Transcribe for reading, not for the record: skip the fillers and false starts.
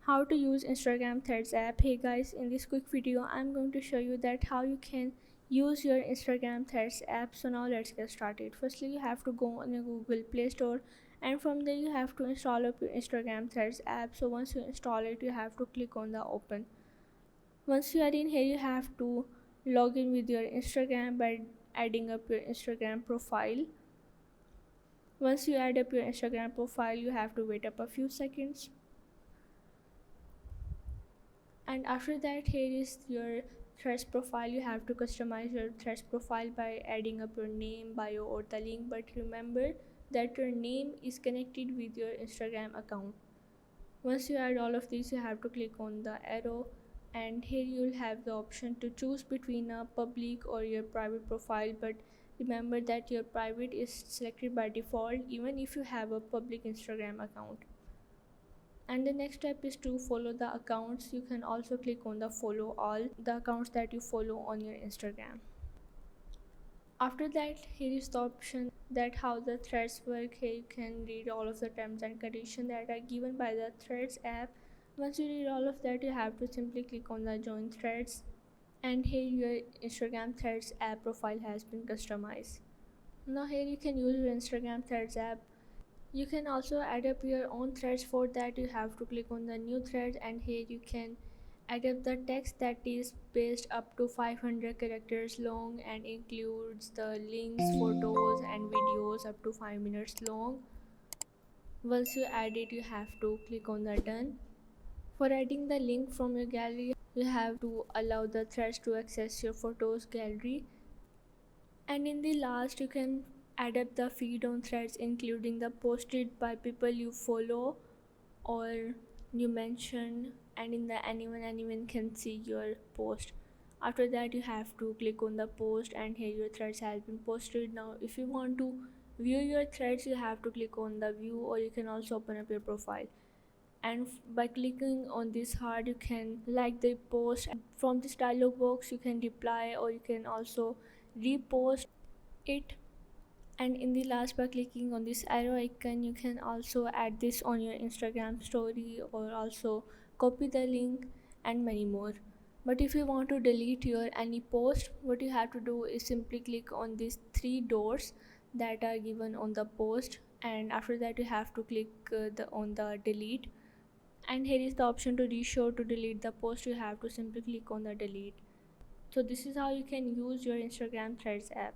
How to use Instagram Threads app. Hey guys, in this quick video I'm going to show you that how you can use your Instagram Threads app. So now let's get started. Firstly, you have to go on your Google Play Store, and from there you have to install up your Instagram Threads app. So once you install it, you have to click on the open. Once you are in here, you have to log in with your Instagram by adding up your Instagram profile. Once you add up your Instagram profile, you have to wait up a few seconds, and after that, here is your Threads profile. You have to customize your Threads profile by adding up your name, bio, or the link. But remember that your name is connected with your Instagram account. Once you add all of these, you have to click on the arrow, and here you'll have the option to choose between a public or your private profile. But remember that your private is selected by default even if you have a public Instagram account. And the next step is to follow the accounts. You can also click on the follow all the accounts that you follow on your Instagram. After that, here is the option that how the threads work. Here you can read all of the terms and conditions that are given by the Threads app. Once you read all of that, you have to simply click on the join threads, and here your Instagram Threads app profile has been customized. Now here you can use your Instagram Threads app. You can also add up your own threads. For that, you have to click on the new thread, and here you can add up the text that is based up to 500 characters long and includes the links, photos, and videos up to 5 minutes long. Once you add it, you have to click on the done. For adding the link from your gallery, you have to allow the threads to access your photos gallery. And in the last, you can add up the feed on threads, including the posted by people you follow or you mention, and in the anyone can see your post. After that, you have to click on the post, and here your threads has been posted. Now if you want to view your threads, you have to click on the view, or you can also open up your profile, and by clicking on this heart you can like the post. From this dialog box you can reply, or you can also repost it. And in the last, by clicking on this arrow icon, you can also add this on your Instagram story, or also copy the link, and many more. But if you want to delete your any post, what you have to do is simply click on these three dots that are given on the post, and after that you have to click on the delete, and here is the option to reshow. To delete the post, you have to simply click on the delete. So this is how you can use your Instagram Threads app.